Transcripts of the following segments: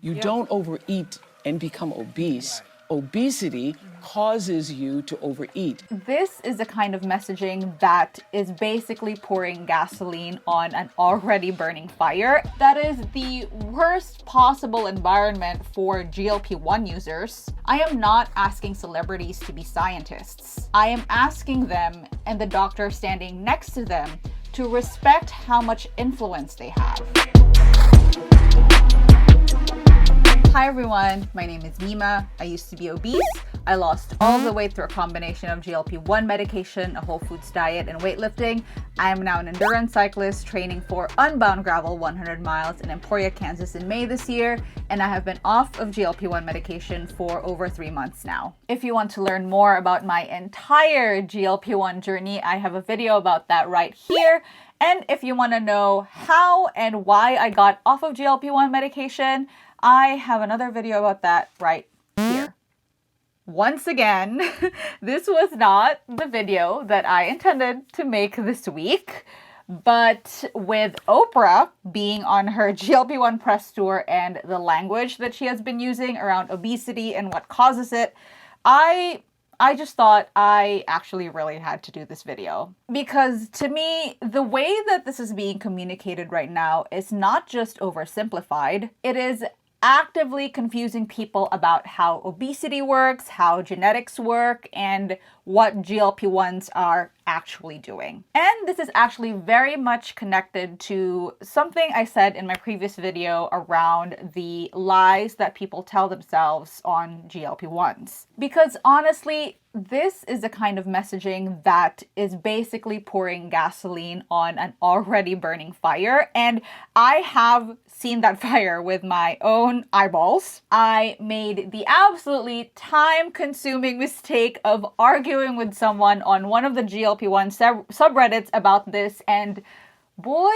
You don't overeat and become obese. Obesity causes you to overeat. This is the kind of messaging that is basically pouring gasoline on an already burning fire. That is the worst possible environment for GLP-1 users. I am not asking celebrities to be scientists. I am asking them and the doctor standing next to them to respect how much influence they have. Hi everyone, my name is Nima. I used to be obese. I lost all the weight through a combination of GLP-1 medication, a whole foods diet, and weightlifting. I am now an endurance cyclist training for Unbound Gravel 100 miles in Emporia, Kansas in May this year, and I have been off of GLP-1 medication for over 3 months now. If you want to learn more about my entire GLP-1 journey, I have a video about that right here. And if you want to know how and why I got off of GLP-1 medication, I have another video about that right here. Once again, this was not the video that I intended to make this week, but with Oprah being on her GLP-1 press tour and the language that she has been using around obesity and what causes it, I just thought I actually really had to do this video. Because to me, the way that this is being communicated right now is not just oversimplified, it is actively confusing people about how obesity works, how genetics work, and what GLP-1s are actually doing. And this is actually very much connected to something I said in my previous video around the lies that people tell themselves on GLP-1s. Because honestly, this is the kind of messaging that is basically pouring gasoline on an already burning fire. And I have seen that fire with my own eyeballs. I made the absolutely time-consuming mistake of arguing with someone on one of the GLP-1 subreddits about this, and boy,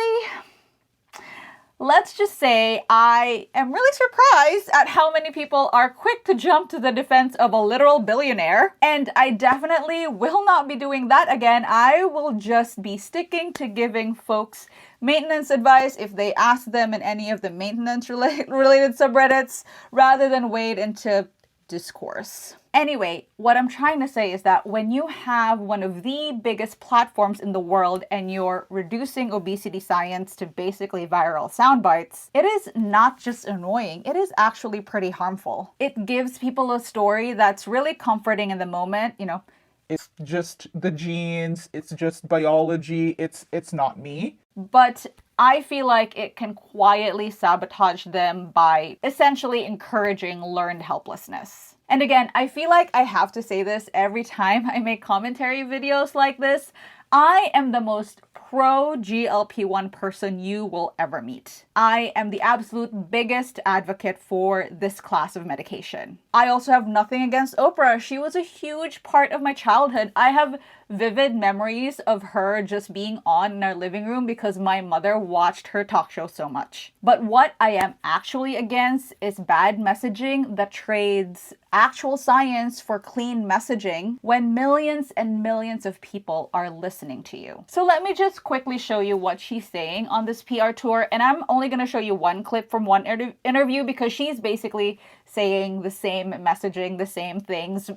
let's just say I am really surprised at how many people are quick to jump to the defense of a literal billionaire. And I definitely will not be doing that again. I will just be sticking to giving folks maintenance advice if they ask them in any of the maintenance related subreddits, rather than wade into discourse. Anyway, what I'm trying to say is that when you have one of the biggest platforms in the world and you're reducing obesity science to basically viral soundbites, it is not just annoying, it is actually pretty harmful. It gives people a story that's really comforting in the moment, you know. It's just the genes, it's just biology, it's not me. But I feel like it can quietly sabotage them by essentially encouraging learned helplessness. And again, I feel like I have to say this every time I make commentary videos like this. I am the most pro GLP-1 person you will ever meet. I am the absolute biggest advocate for this class of medication. I also have nothing against Oprah. She was a huge part of my childhood. I have vivid memories of her just being on in our living room because my mother watched her talk show so much. But what I am actually against is bad messaging that trades actual science for clean messaging when millions and millions of people are listening to you. So let me just quickly show you what she's saying on this PR tour, and I'm only going to show you one clip from one interview because she's basically saying the same messaging, the same things,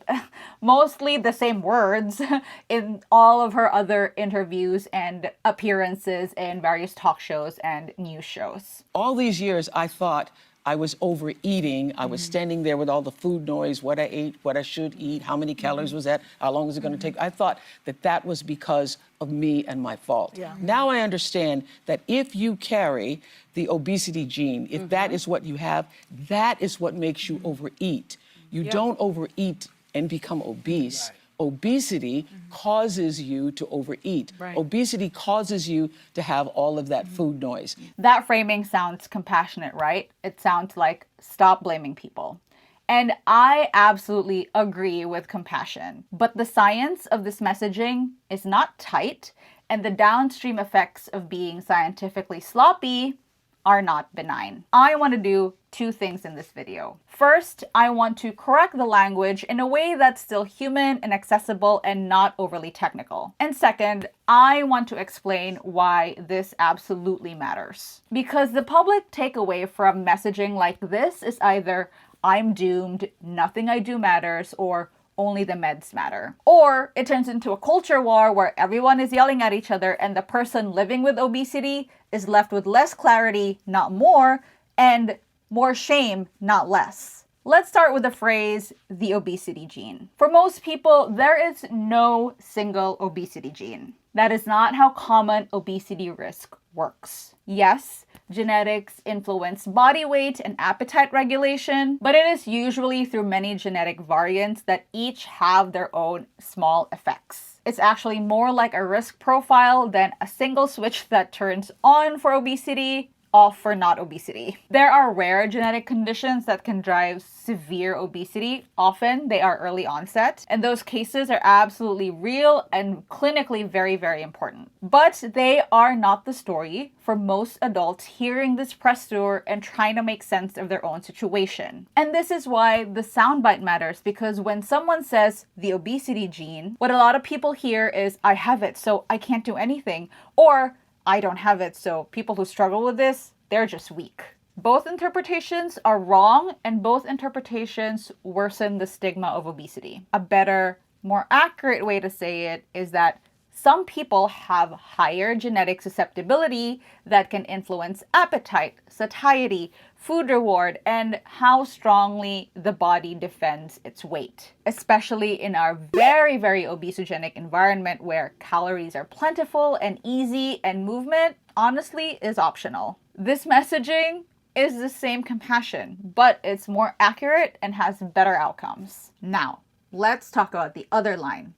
mostly the same words in all of her other interviews and appearances in various talk shows and news shows. All these years, I thought I was overeating. I was standing there with all the food noise, what I ate, what I should eat, how many calories was that, how long was it going to take. I thought that that was because of me and my fault. Now I understand that if you carry the obesity gene, if that is what you have, that is what makes you overeat. You don't overeat and become obese. Obesity causes you to overeat. Obesity causes you to have all of that food noise. That framing sounds compassionate, right? It sounds like stop blaming people. And I absolutely agree with compassion. But the science of this messaging is not tight, and the downstream effects of being scientifically sloppy are not benign. I want to do two things in this video. First, I want to correct the language in a way that's still human and accessible and not overly technical. And second, I want to explain why this absolutely matters. Because the public takeaway from messaging like this is either I'm doomed, nothing I do matters, or only the meds matter. Or it turns into a culture war where everyone is yelling at each other and the person living with obesity is left with less clarity, not more, and more shame, not less. Let's start with the phrase, the obesity gene. For most people, there is no single obesity gene. That is not how common obesity risk works. Yes, genetics influence body weight and appetite regulation, but it is usually through many genetic variants that each have their own small effects. It's actually more like a risk profile than a single switch that turns on for obesity, off for not obesity. There are rare genetic conditions that can drive severe obesity. Often they are early onset, and those cases are absolutely real and clinically very, very important. But they are not the story for most adults hearing this press tour and trying to make sense of their own situation. And this is why the soundbite matters, because when someone says the obesity gene, what a lot of people hear is, I have it, so I can't do anything, or I don't have it, so people who struggle with this, they're just weak. Both interpretations are wrong, and both interpretations worsen the stigma of obesity. A better, more accurate way to say it is that some people have higher genetic susceptibility that can influence appetite, satiety, food reward, and how strongly the body defends its weight. Especially in our very, very obesogenic environment where calories are plentiful and easy and movement, honestly, is optional. This messaging is the same compassion, but it's more accurate and has better outcomes. Now, let's talk about the other line.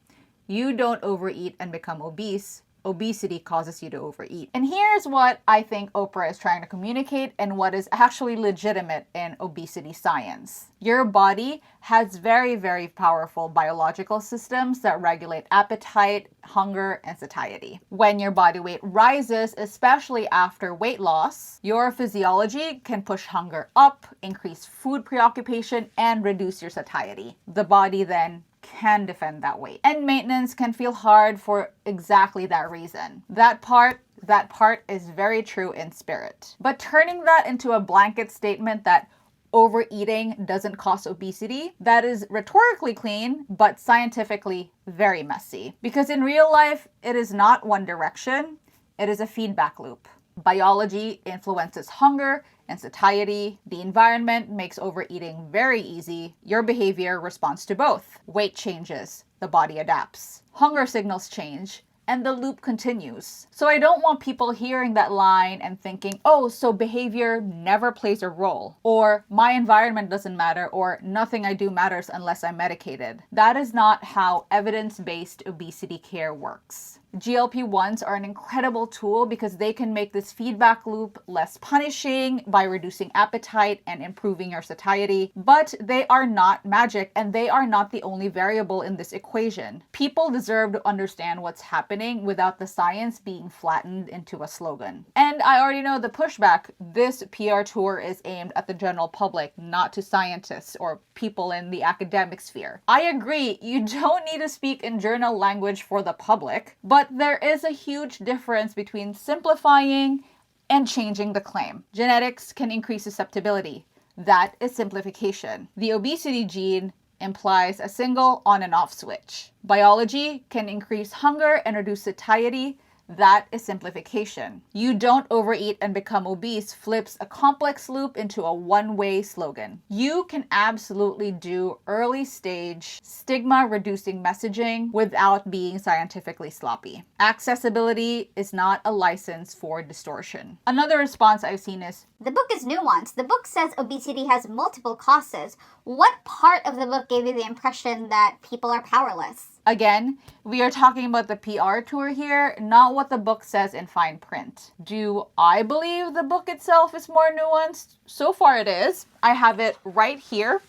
You don't overeat and become obese. Obesity causes you to overeat. And here's what I think Oprah is trying to communicate and what is actually legitimate in obesity science. Your body has very, very powerful biological systems that regulate appetite, hunger, and satiety. When your body weight rises, especially after weight loss, your physiology can push hunger up, increase food preoccupation, and reduce your satiety. The body then can defend that weight. And maintenance can feel hard for exactly that reason. That part is very true in spirit. But turning that into a blanket statement that overeating doesn't cause obesity, that is rhetorically clean, but scientifically very messy. Because in real life, it is not one direction, it is a feedback loop. Biology influences hunger and satiety. The environment makes overeating very easy. Your behavior responds to both. Weight changes, the body adapts. Hunger signals change, and the loop continues. So I don't want people hearing that line and thinking, oh, so behavior never plays a role, or my environment doesn't matter, or nothing I do matters unless I'm medicated. That is not how evidence-based obesity care works. GLP-1s are an incredible tool because they can make this feedback loop less punishing by reducing appetite and improving your satiety, but they are not magic and they are not the only variable in this equation. People deserve to understand what's happening without the science being flattened into a slogan. And I already know the pushback. This PR tour is aimed at the general public, not to scientists or people in the academic sphere. I agree, you don't need to speak in journal language for the public, but there is a huge difference between simplifying and changing the claim. Genetics can increase susceptibility. That is simplification. The obesity gene implies a single on and off switch. Biology can increase hunger and reduce satiety. That is simplification. You don't overeat and become obese flips a complex loop into a one-way slogan. You can absolutely do early stage stigma reducing messaging without being scientifically sloppy. Accessibility is not a license for distortion. Another response I've seen is, the book is nuanced. The book says obesity has multiple causes. What part of the book gave you the impression that people are powerless? again, we are talking about the PR tour here, not what the book says in fine print. Do I believe the book itself is more nuanced? So far it is. I have it right here,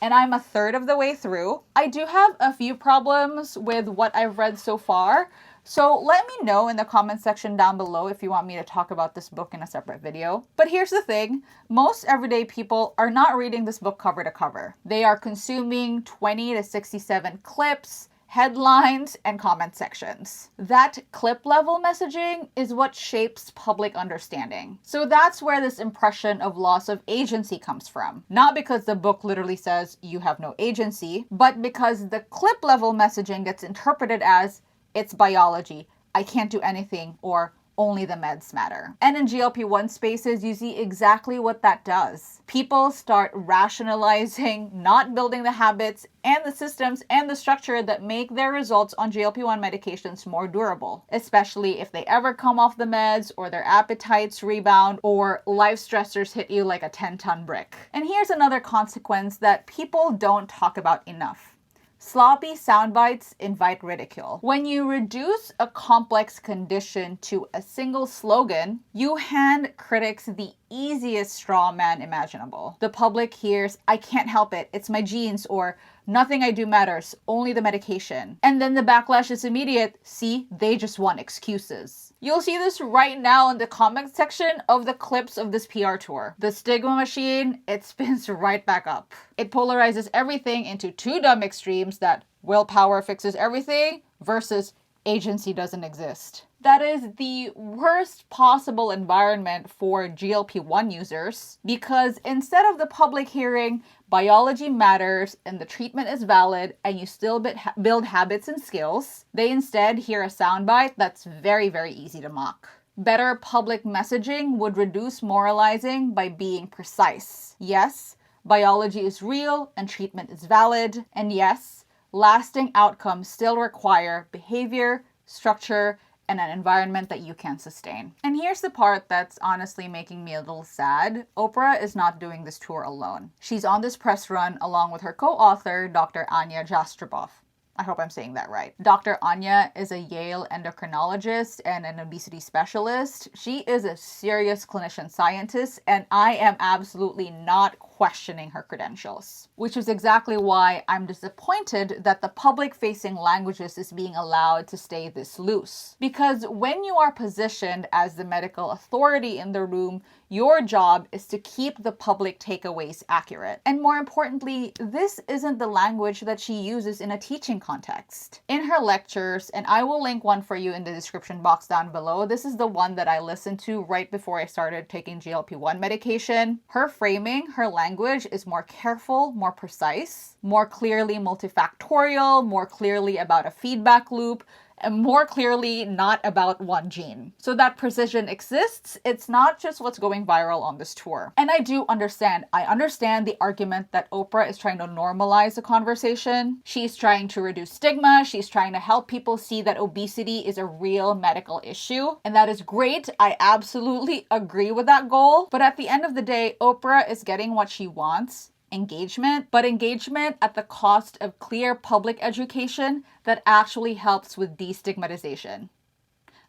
and I'm a third of the way through. I do have a few problems with what I've read so far. So let me know in the comment section down below if you want me to talk about this book in a separate video. But here's the thing, most everyday people are not reading this book cover to cover. They are consuming 20 to 67 clips, headlines, and comment sections. That clip level messaging is what shapes public understanding. So that's where this impression of loss of agency comes from. Not because the book literally says you have no agency, but because the clip level messaging gets interpreted as it's biology, I can't do anything, or only the meds matter. And in GLP-1 spaces, you see exactly what that does. People start rationalizing not building the habits and the systems and the structure that make their results on GLP-1 medications more durable, especially if they ever come off the meds or their appetites rebound or life stressors hit you like a 10-ton brick. And here's another consequence that people don't talk about enough. Sloppy soundbites invite ridicule. When you reduce a complex condition to a single slogan, you hand critics the easiest straw man imaginable. The public hears, I can't help it, it's my genes, or nothing I do matters, only the medication. And then the backlash is immediate. See, they just want excuses. You'll see this right now in the comment section of the clips of this PR tour. The stigma machine, it spins right back up. It polarizes everything into two dumb extremes, that willpower fixes everything versus agency doesn't exist. That is the worst possible environment for GLP-1 users, because instead of the public hearing biology matters and the treatment is valid and you still build habits and skills, they instead hear a soundbite that's very, very easy to mock. Better public messaging would reduce moralizing by being precise. Yes, biology is real and treatment is valid. And yes, lasting outcomes still require behavior, structure, and an environment that you can sustain. And here's the part that's honestly making me a little sad. Oprah is not doing this tour alone. She's on this press run along with her co-author, Dr. Anya Jastreboff. I hope I'm saying that right. Dr. Anya is a Yale endocrinologist and an obesity specialist. She is a serious clinician scientist, and I am absolutely not questioning her credentials, which is exactly why I'm disappointed that the public-facing languages is being allowed to stay this loose. Because when you are positioned as the medical authority in the room, your job is to keep the public takeaways accurate. And more importantly, this isn't the language that she uses in a teaching context. In her lectures, and I will link one for you in the description box down below, this is the one that I listened to right before I started taking GLP-1 medication. Her framing, her language is more careful, more precise, more clearly multifactorial, more clearly about a feedback loop, and more clearly not about one gene. So that precision exists. It's not just what's going viral on this tour. And I do understand. I understand the argument that Oprah is trying to normalize the conversation. She's trying to reduce stigma. She's trying to help people see that obesity is a real medical issue. And that is great. I absolutely agree with that goal. But at the end of the day, Oprah is getting what she wants. Engagement, but engagement at the cost of clear public education that actually helps with destigmatization.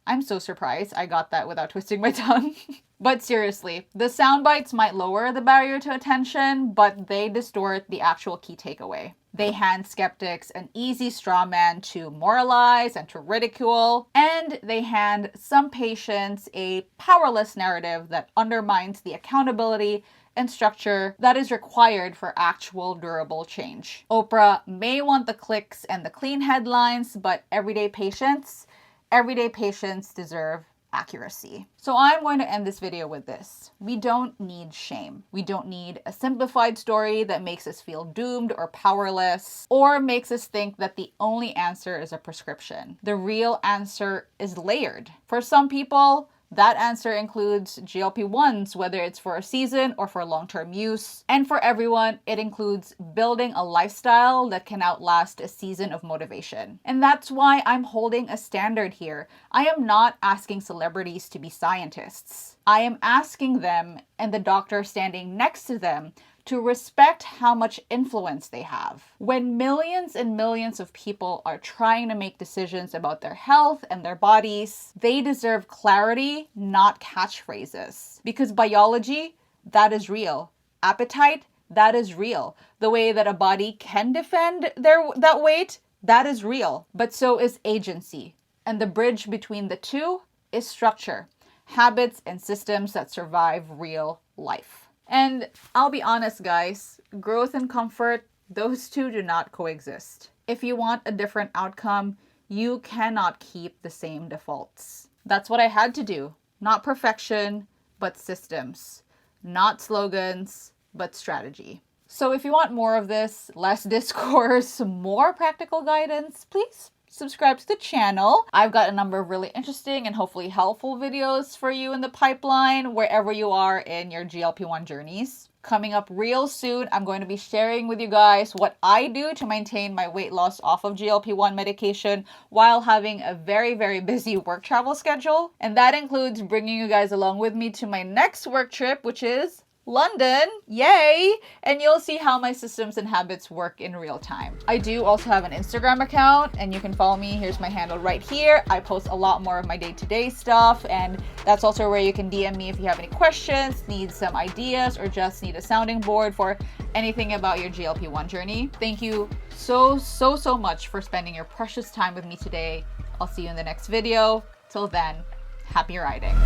I'm so surprised I got that without twisting my tongue. But seriously, the sound bites might lower the barrier to attention, but they distort the actual key takeaway. They hand skeptics an easy straw man to moralize and to ridicule, and they hand some patients a powerless narrative that undermines the accountability and structure that is required for actual durable change. Oprah may want the clicks and the clean headlines, but everyday patients deserve accuracy. So I'm going to end this video with this. We don't need shame. We don't need a simplified story that makes us feel doomed or powerless, or makes us think that the only answer is a prescription. The real answer is layered. For some people, that answer includes GLP-1s, whether it's for a season or for long-term use. And for everyone, it includes building a lifestyle that can outlast a season of motivation. And that's why I'm holding a standard here. I am not asking celebrities to be scientists. I am asking them, and the doctor standing next to them, to respect how much influence they have. When millions and millions of people are trying to make decisions about their health and their bodies, they deserve clarity, not catchphrases. Because biology, that is real. Appetite, that is real. The way that a body can defend that weight, that is real. But so is agency. And the bridge between the two is structure, habits and systems that survive real life. And I'll be honest, guys, growth and comfort, those two do not coexist. If you want a different outcome, you cannot keep the same defaults. That's what I had to do. Not perfection, but systems. Not slogans, but strategy. So if you want more of this, less discourse, more practical guidance, please subscribe to the channel. I've got a number of really interesting and hopefully helpful videos for you in the pipeline wherever you are in your GLP-1 journeys. Coming up real soon, I'm going to be sharing with you guys what I do to maintain my weight loss off of GLP-1 medication while having a very, very busy work travel schedule. And that includes bringing you guys along with me to my next work trip, which is London, yay! And you'll see how my systems and habits work in real time. I do also have an Instagram account and you can follow me. Here's my handle right here. I post a lot more of my day-to-day stuff, and that's also where you can DM me if you have any questions, need some ideas, or just need a sounding board for anything about your GLP-1 journey. Thank you so much for spending your precious time with me today. I'll see you in the next video. Till then, happy riding.